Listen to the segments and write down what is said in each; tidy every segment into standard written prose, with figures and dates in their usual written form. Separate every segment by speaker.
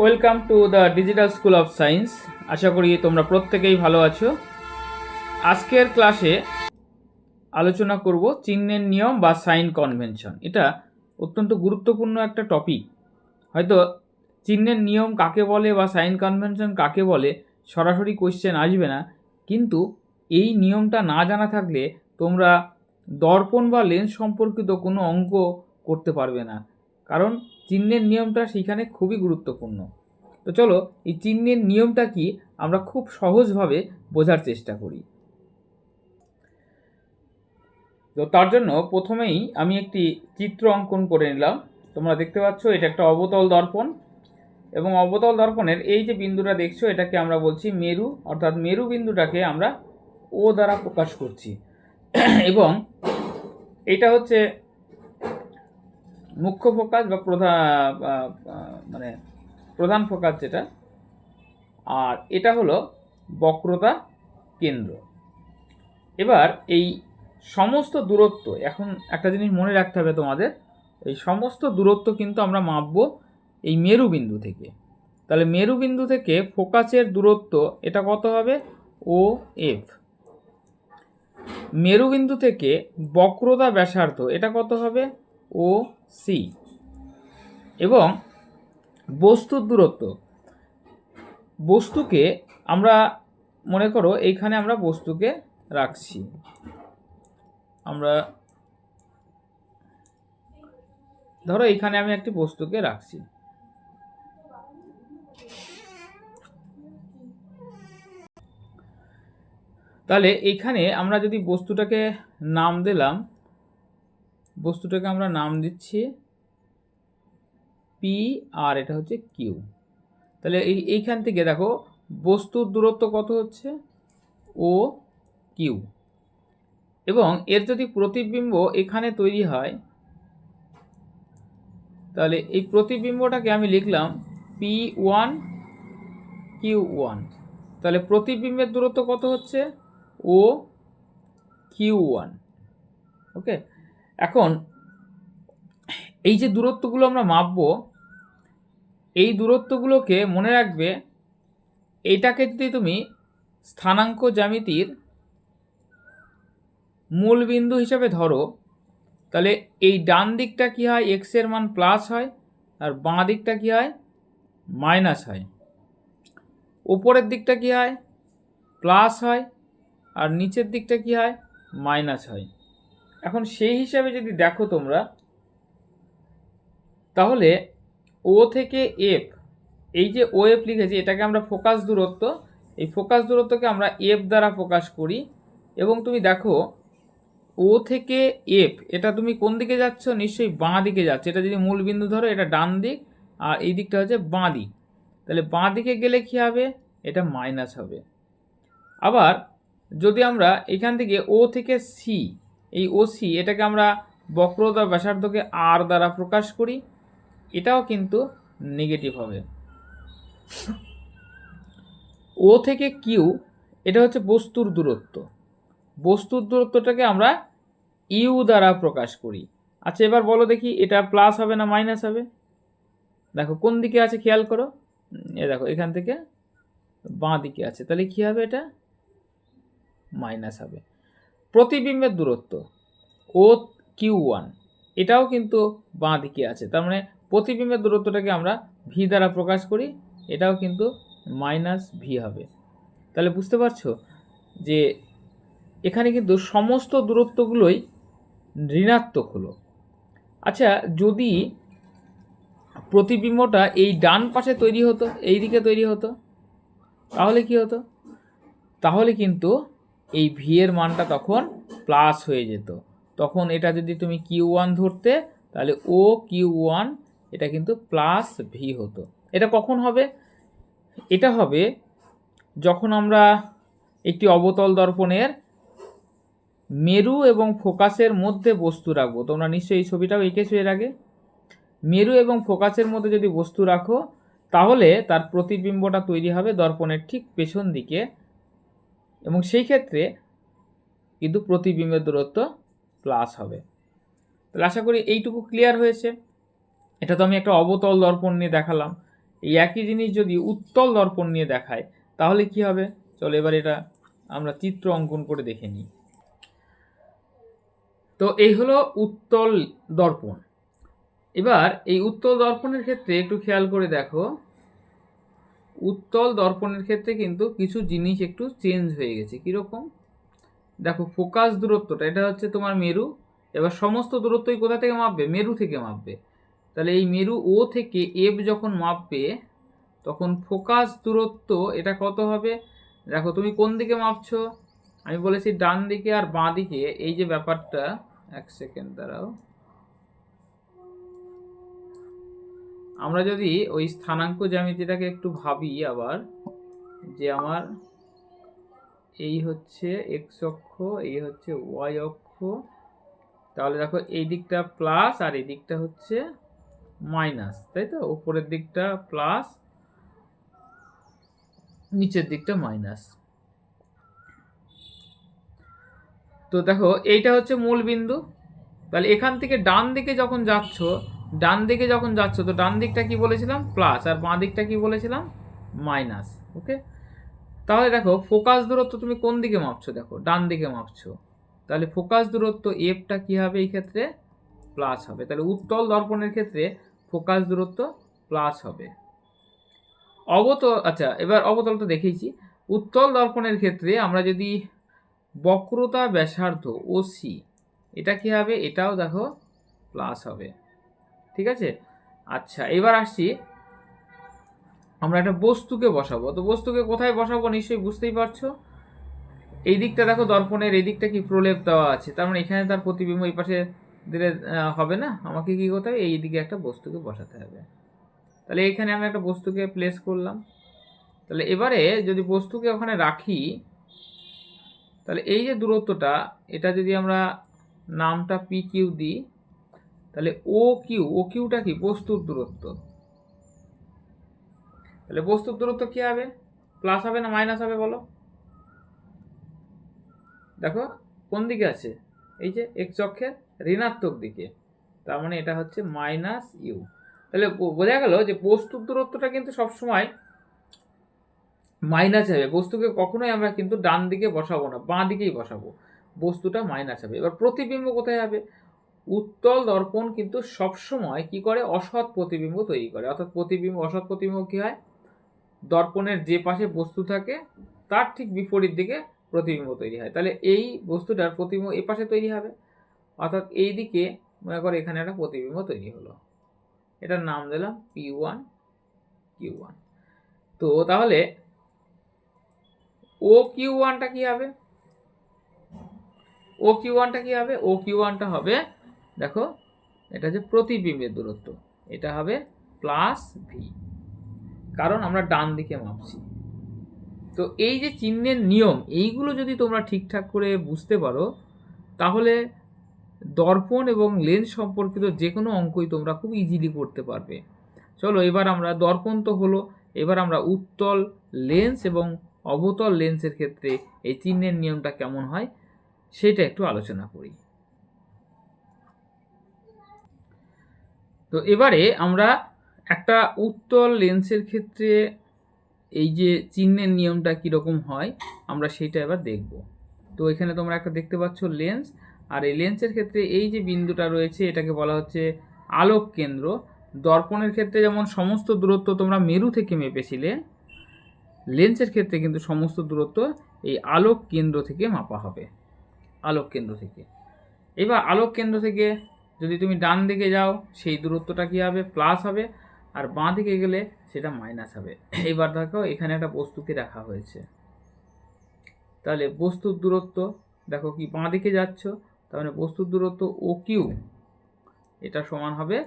Speaker 1: Welcome to the digital school of science. আশা করি তোমরা প্রত্যেকেই ভালো আছো। আজকের ক্লাসে আলোচনা করব চিহ্নের নিয়ম বা সাইন কনভেনশন। এটা অত্যন্ত গুরুত্বপূর্ণ একটা টপিক। হয়তো চিহ্নের নিয়ম কাকে বলে বা সাইন কনভেনশন কাকে বলে সরাসরি কোয়েশ্চেন আসবে না, কিন্তু এই নিয়মটা না জানা থাকলে তোমরা দর্পণ বা লেন্স সম্পর্কিত কোনো অঙ্ক করতে পারবে না, কারণ চিহ্নের নিয়মটা সেখানে খুবই গুরুত্বপূর্ণ। তো চলো এই চিহ্নের নিয়মটা কি আমরা খুব সহজভাবে বোঝার চেষ্টা করি। তো তার জন্য প্রথমেই আমি একটি চিত্র অঙ্কন করে নিলাম। তোমরা দেখতে পাচ্ছ এটা একটা অবতল দর্পণ, এবং অবতল দর্পণের এই যে বিন্দুটা দেখছো এটাকে আমরা বলছি মেরু, অর্থাৎ মেরু বিন্দুটাকে আমরা ও দ্বারা প্রকাশ করছি। এবং এটা হচ্ছে মুখ্য ফোকাস বা প্রধান ফোকাস যেটা, আর এটা হলো বক্রতা কেন্দ্র। এবার এই সমস্ত দূরত্ব, এখন একটা জিনিস মনে রাখতে হবে তোমাদের, এই সমস্ত দূরত্ব কিন্তু আমরা মাপবো এই মেরু বিন্দু থেকে। তাহলে মেরু বিন্দু থেকে ফোকাসের দূরত্ব এটা কত হবে? ও এফ। মেরু বিন্দু থেকে বক্রতা ব্যাসার্ধ এটা কত হবে? ও সি। এবং বস্তুর দূরত্ব, বস্তুকে আমরা মনে করো এইখানে আমরা বস্তুকে রাখছি, আমরা ধরো এইখানে আমি একটি বস্তুকে রাখছি। তাহলে এইখানে আমরা যদি বস্তুটাকে নাম দিলাম, বস্তুটাকে আমরা নাম দিচ্ছি পি, আর এটা হচ্ছে কিউ। তাহলে এইখান থেকে দেখো বস্তুর দূরত্ব কত হচ্ছে? O Q. এবং এর যদি প্রতিবিম্ব এখানে তৈরি হয়, তাহলে এই প্রতিবিম্বটাকে আমি লিখলাম পি ওয়ান কিউ ওয়ান। তাহলে প্রতিবিম্বের দূরত্ব কত হচ্ছে? O Q one. ওকে, এখন এই যে দূরত্বগুলো আমরা মাপবো, এই দূরত্বগুলোকে মনে রাখবে, এইটাকে যদি তুমি স্থানাঙ্ক জ্যামিতির মূল বিন্দু হিসাবে ধরো, তাহলে এই ডান দিকটা কি হয়? এক্স এর মান প্লাস হয়, আর বাঁ দিকটা কি হয়? মাইনাস হয়। ওপরের দিকটা কি হয়? প্লাস হয়, আর নিচের দিকটা কি হয়? মাইনাস হয়। এখন সেই হিসাবে যদি দেখো তোমরা, তাহলে ও থেকে এফ, এই যে ও এফ লিখেছি এটাকে আমরা ফোকাস দূরত্ব, এই ফোকাস দূরত্বকে আমরা এফ দ্বারা প্রকাশ করি। এবং তুমি দেখো ও থেকে এফ এটা তুমি কোন দিকে যাচ্ছ? নিশ্চয়ই বাঁ দিকে যাচ্ছে। এটা যদি মূল বিন্দু ধরো এটা ডান দিক, আর এই দিকটা হচ্ছে বাঁ দিক। তাহলে বাঁ দিকে গেলে কি হবে? এটা মাইনাস হবে। আবার যদি আমরা এখান থেকে ও থেকে সি, এই ও সি এটাকে আমরা বক্রতা ব্যাসার্ধকে আর দ্বারা প্রকাশ করি, এটাও কিন্তু নেগেটিভ হবে। ও থেকে কিউ এটা হচ্ছে বস্তুর দূরত্ব, বস্তুর দূরত্বটাকে আমরা ইউ দ্বারা প্রকাশ করি। আচ্ছা এবার বলো দেখি, এটা প্লাস হবে না মাইনাস হবে? দেখো কোন দিকে আছে খেয়াল করো, এ দেখো এখান থেকে বাঁ দিকে আছে, তাহলে কি হবে? এটা মাইনাস হবে। প্রতিবিম্বের দূরত্ব ও কিউ ওয়ান এটাও কিন্তু বাঁ দিকে আছে, তার মানে প্রতিবিম্বের দূরত্বটাকে আমরা ভি দ্বারা প্রকাশ করি, এটাও কিন্তু মাইনাস ভি হবে। তাহলে বুঝতে পারছো যে এখানে কিন্তু সমস্ত দূরত্বগুলোই ঋণাত্মক হলো। আচ্ছা যদি প্রতিবিম্বটা এই ডান পাশে তৈরি হতো, এই দিকে তৈরি হতো, তাহলে কি হতো? তাহলে কিন্তু এই ভি এর মানটা তখন প্লাস হয়ে যেত। তখন এটা যদি তুমি কিউ ওয়ান ধরতে, তাহলে ও কিউ ওয়ান এটা কিন্তু প্লাস ভি হতো। এটা কখন হবে? এটা হবে যখন আমরা একটি অবতল দর্পণের মেরু এবং ফোকাসের মধ্যে বস্তু রাখবো। তোমরা নিশ্চয়ই এই ছবিটাও এঁকেছো এর আগে। মেরু এবং ফোকাসের মধ্যে যদি বস্তু রাখো, তাহলে তার প্রতিবিম্বটা তৈরি হবে দর্পণের ঠিক পেছন দিকে, এবং সেই ক্ষেত্রে কিন্তু প্রতিবিম্বের দূরত্ব প্লাস হবে। তাহলে আশা করি এইটুকু ক্লিয়ার হয়েছে। এটা তো আমি একটা অবতল দর্পণ নিয়ে দেখালাম। এই একই জিনিস যদি উত্তল দর্পণ নিয়ে দেখায় তাহলে কি হবে? চলো এবার এটা আমরা চিত্র অঙ্কন করে দেখে নিই। তো এই হলো উত্তল দর্পণ। এবার এই উত্তল দর্পণের ক্ষেত্রে একটু খেয়াল করে দেখো, উত্তল দর্পণের ক্ষেত্রে কিন্তু কিছু জিনিস একটু চেঞ্জ হয়ে গেছে। কীরকম? দেখো ফোকাস দূরত্বটা, এটা হচ্ছে তোমার মেরু। এবার সমস্ত দূরত্বই কোথা থেকে মাপবে? মেরু থেকে মাপবে। তাহলে এই মেরু ও থেকে এফ যখন মাপবে তখন ফোকাস দূরত্ব এটা কত হবে? দেখো তুমি কোন দিকে মাপছো? আমি বলেছি ডান দিকে আর বাঁ দিকে। এই যে ব্যাপারটা, এক সেকেন্ড দাঁড়াও, আমরা যদি ওই স্থানাঙ্ক জ্যামিতিটাকে একটু ভাবি আবার, যে আমার এই হচ্ছে এক্স অক্ষ, এই হচ্ছে ওয়াই অক্ষ, তাহলে দেখো এই দিকটা প্লাস আর এই দিকটা হচ্ছে মাইনাস, তাই তো? উপরের দিকটা প্লাস, নিচের দিকটা মাইনাস। তো দেখো এইটা হচ্ছে মূল বিন্দু। তাহলে এখান থেকে ডান দিকে যখন যাচ্ছ তো ডান দিকটা কি বলেছিলাম? প্লাস, আর বাঁ দিকটা কি বলেছিলাম? মাইনাস। ওকে, তাহলে দেখো ফোকাস দূরত্ব তুমি কোন দিকে মাপছো? দেখো ডান দিকে মাপছো, তাহলে ফোকাস দূরত্ব এফটা কি হবে? এই ক্ষেত্রে প্লাস হবে। তাহলে উত্তল দর্পণের ক্ষেত্রে ফোকাস দূরত্ব প্লাস হবে। আচ্ছা, এবার অবতল তো দেখেইছি। উত্তল দর্পণের ক্ষেত্রে আমরা যদি বক্রতা ব্যাসার্ধ ওসি, এটা কি হবে? এটাও দেখো প্লাস হবে। ঠিক আছে, আচ্ছা এবার আসছি, আমরা একটা বস্তুকে বসাবো। তো বস্তুকে কোথায় বসাবো নিশ্চয়ই বুঝতেই পারছো। এই দিকটা দেখো দর্পণের এই দিকটা কি প্রলেপ দেওয়া আছে, তার মানে এখানে তার প্রতিবিম্ব এই পাশে দিলে হবে না, আমাকে কি করতে হবে? এই দিকে একটা বস্তুকে বসাতে হবে। তাহলে এখানে আমি একটা বস্তুকে প্লেস করলাম। তাহলে এবারে যদি বস্তুকে ওখানে রাখি, তাহলে এই যে দূরত্বটা, এটা যদি আমরা নামটা পি কিউ দিই, তাহলে ও কিউটা কি? বস্তুর দূরত্ব। তাহলে বস্তুর দূরত্ব কি হবে? প্লাস হবে না মাইনাস হবে বলো? দেখো কোন দিকে আছে? এই যে এক্স অক্ষের ঋণাত্মক দিকে, তার মানে এটা হচ্ছে মাইনাস ইউ। তাহলে বোঝা গেল যে বস্তুর দূরত্বটা কিন্তু সবসময় মাইনাস হবে। বস্তুকে কখনোই আমরা কিন্তু ডান দিকে বসাবো না, বাঁ দিকেই বসাবো, বস্তুটা মাইনাস হবে। এবার প্রতিবিম্ব কোথায় হবে? উত্তল দর্পণ কিন্তু সবসময় কি করে? অসৎ প্রতিবিম্ব তৈরি করে। অর্থাৎ অসৎ প্রতিবিম্ব কি হয়? দর্পণের যে পাশে বস্তু থাকে তার ঠিক বিপরীত দিকে প্রতিবিম্ব তৈরি হয়। তাহলে এই বস্তুটার প্রতিবিম্ব এই পাশে তৈরি হবে, অর্থাৎ এই দিকে মনে করো এখানে একটা প্রতিবিম্ব তৈরি হলো, এটার নাম দিলাম P1 Q1। তো তাহলে ও কিউ1টা কি হবে? ও কিউ1টা হবে, দেখো এটা যে প্রতিবিম্বের দূরত্ব, এটা হবে প্লাস ভি, কারণ আমরা ডান দিকে মাপছি। তো এই যে চিহ্নের নিয়ম, এইগুলো যদি তোমরা ঠিকঠাক করে বুঝতে পারো তাহলে দর্পণ এবং লেন্স সম্পর্কিত যে কোনো অঙ্কই তোমরা খুব ইজিলি করতে পারবে। চলো এবার আমরা, দর্পণ তো হলো, এবার আমরা উত্তল লেন্স এবং অবতল লেন্সের ক্ষেত্রে এই চিহ্নের নিয়মটা কেমন হয় সেটা একটু আলোচনা করি। তো এবারে আমরা একটা উত্তল লেন্সের ক্ষেত্রে এই যে চিহ্নের নিয়মটা কীরকম হয় আমরা সেইটা এবার দেখব। তো এখানে তোমরা একটা দেখতে পাচ্ছ লেন্স, আর এই লেন্সের ক্ষেত্রে এই যে বিন্দুটা রয়েছে এটাকে বলা হচ্ছে আলোক কেন্দ্র। দর্পণের ক্ষেত্রে যেমন সমস্ত দূরত্ব তোমরা মেরু থেকে মেপেছিলে, লেন্সের ক্ষেত্রে কিন্তু সমস্ত দূরত্ব এই আলোক কেন্দ্র থেকে মাপা হবে, আলোক কেন্দ্র থেকে। এবার আলোক কেন্দ্র থেকে যদি তুমি ডান দিকে যাও সেই দূরত্বটা কী হবে? প্লাস হবে, আর বাঁ দিকে গেলে সেটা মাইনাস হবে। এবার দেখো এখানে একটা বস্তুকে রাখা হয়েছে, তাহলে বস্তুর দূরত্ব দেখো কি বাঁ দিকে যাচ্ছ, তার মানে বস্তুর দূরত্ব ও কিউ, এটা সমান হবে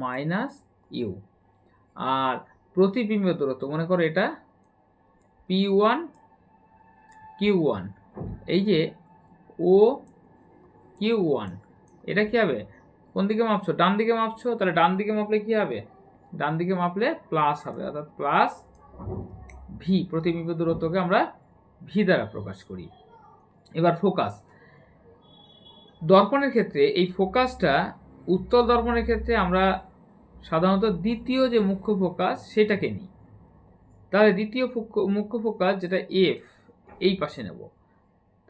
Speaker 1: মাইনাস ইউ। আর প্রতিবিম্বের দূরত্ব মনে করো এটা P1 Q1, এই যে ও Q1 এটা কি হবে? কোন দিকে মাপছো? ডান দিকে মাপছো, তাহলে ডান দিকে মাপলে কি হবে? ডান দিকে মাপলে প্লাস হবে, অর্থাৎ প্লাস ভি। প্রতিবিম্বের দূরত্বকে আমরা ভি দ্বারা প্রকাশ করি। এবার ফোকাস দর্পণের ক্ষেত্রে, এই ফোকাসটা উত্তল দর্পণের ক্ষেত্রে আমরা সাধারণত দ্বিতীয় যে মুখ্য ফোকাস সেটাকে নিই। তাহলে দ্বিতীয় মুখ্য ফোকাস যেটা এফ, এই পাশে নেব।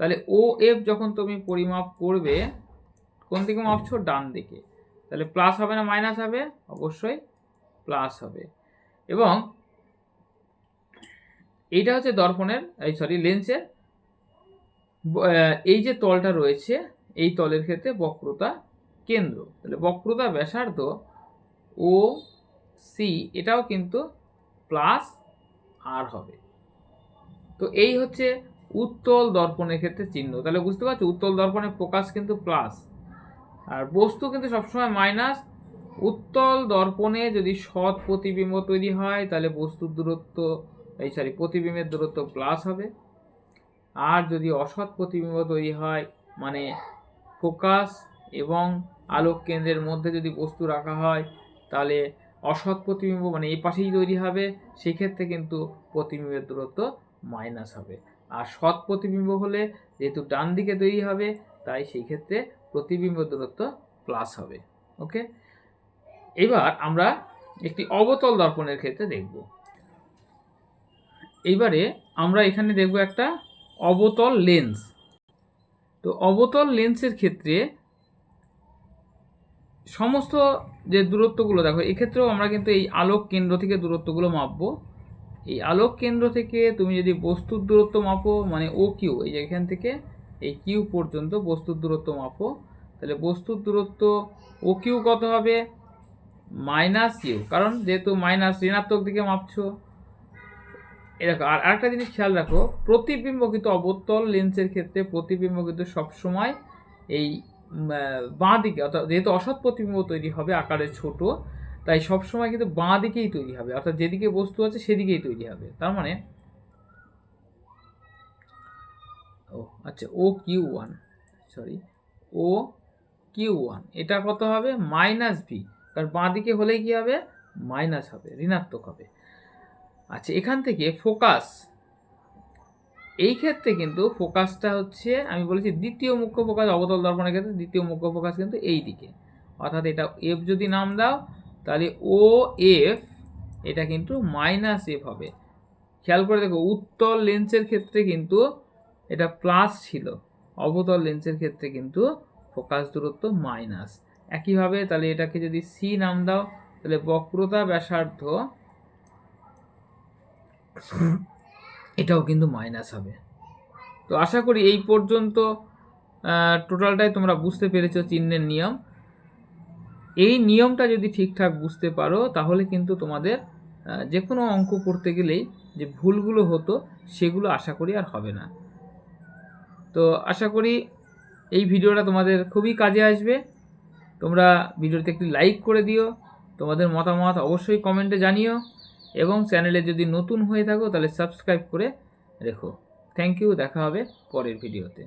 Speaker 1: তাহলে ও এফ যখন তুমি পরিমাপ করবে, কোন দিকে মাপছো? ডান দিকে। তাহলে প্লাস হবে না মাইনাস হবে? অবশ্যই প্লাস হবে। এবং এইটা হচ্ছে দর্পণের, লেন্সের এই যে তলটা রয়েছে, এই তলের ক্ষেত্রে বক্রতা কেন্দ্র। তাহলে বক্রতা ব্যাসার্ধ ও সি, এটাও কিন্তু প্লাস আর হবে। তো এই হচ্ছে উত্তল দর্পণের ক্ষেত্রে চিহ্ন। তাহলে বুঝতে পারছো, উত্তল দর্পণের ফোকাস কিন্তু প্লাস, আর বস্তু কিন্তু সবসময় মাইনাস। উত্তল দর্পণে যদি সৎ প্রতিবিম্ব তৈরি হয় তাহলে বস্তুর দূরত্ব, প্রতিবিম্বের দূরত্ব প্লাস হবে। আর যদি অসৎ প্রতিবিম্ব তৈরি হয়, মানে ফোকাস এবং আলোক কেন্দ্রের মধ্যে যদি বস্তু রাখা হয়, তাহলে অসৎ প্রতিবিম্ব মানে এই পাশেই তৈরি হবে, সেক্ষেত্রে কিন্তু প্রতিবিম্বের দূরত্ব মাইনাস হবে। আর সৎ প্রতিবিম্ব হলে যেহেতু ডান দিকে তৈরি হবে, তাই সেই ক্ষেত্রে প্রতিবিম্ব দূরত্ব প্লাস হবে। ওকে, এবার আমরা একটি অবতল দর্পণের ক্ষেত্রে দেখব। এইবারে আমরা এখানে দেখব একটা অবতল লেন্স। তো অবতল লেন্সের ক্ষেত্রে সমস্ত যে দূরত্বগুলো দেখো, এক্ষেত্রেও আমরা কিন্তু এই আলোক কেন্দ্র থেকে দূরত্বগুলো মাপবো। এই আলোক কেন্দ্র থেকে তুমি যদি বস্তুর দূরত্ব মাপো, মানে ও কিউ, এই যে এখান থেকে এই কিউ পর্যন্ত বস্তুর দূরত্ব মাপো, তাহলে বস্তুর দূরত্ব ও কিউ কত হবে? মাইনাস ইউ, কারণ যেহেতু মাইনাস ঋণাত্মক দিকে মাপছো। এরকম। আর আরেকটা জিনিস খেয়াল রাখো, প্রতিবিম্ব কিন্তু অবতল লেন্সের ক্ষেত্রে প্রতিবিম্ব কিন্তু সবসময় এই বাঁ দিকে, অর্থাৎ যেহেতু অসৎ প্রতিবিম্ব তৈরি হবে আকারে ছোট, তাই সবসময় কিন্তু বাঁ দিকেই তৈরি হবে, অর্থাৎ যেদিকে বস্তু আছে সেদিকেই তৈরি হবে। তার মানে O Q one, O Q one, এটা কত হবে? মাইনাস ভি, কারণ বাঁ দিকে হলেই কি হবে? মাইনাস হবে, ঋণাত্মক হবে। আচ্ছা, এখান থেকে ফোকাস, এই ক্ষেত্রে কিন্তু ফোকাসটা হচ্ছে, আমি বলেছি দ্বিতীয় মুখ্য ফোকাস অবতল দর্পণের ক্ষেত্রে দ্বিতীয় মুখ্য ফোকাস কিন্তু এই দিকে, অর্থাৎ এটা এফ যদি নাম দাও, তাহলে ও এফ এটা কিন্তু মাইনাস এফ হবে। খেয়াল করে দেখো, উত্তল লেন্সের ক্ষেত্রে কিন্তু এটা প্লাস ছিল, অবতল লেন্সের ক্ষেত্রে কিন্তু ফোকাস দূরত্ব মাইনাস। একইভাবে তাহলে এটাকে যদি সি নাম দাও, তাহলে বক্রতা ব্যাসার্ধ এটাও কিন্তু মাইনাস হবে। তো আশা করি এই পর্যন্ত টোটালটাই তোমরা বুঝতে পেরেছো চিহ্নের নিয়ম। এই নিয়মটা যদি ঠিকঠাক বুঝতে পারো, তাহলে কিন্তু তোমাদের যে কোনো অঙ্ক করতে গেলেই যে ভুলগুলো হতো সেগুলো আশা করি আর হবে না। তো আশা করি এই ভিডিওটা তোমাদের খুবই কাজে আসবে। তোমরা ভিডিওতে একটি লাইক করে দিও, তোমাদের মতামত অবশ্যই কমেন্টে জানিও, এবং চ্যানেলে যদি নতুন হয়ে থাকো তাহলে সাবস্ক্রাইব করে রেখো। থ্যাংক ইউ, দেখা হবে পরের ভিডিওতে।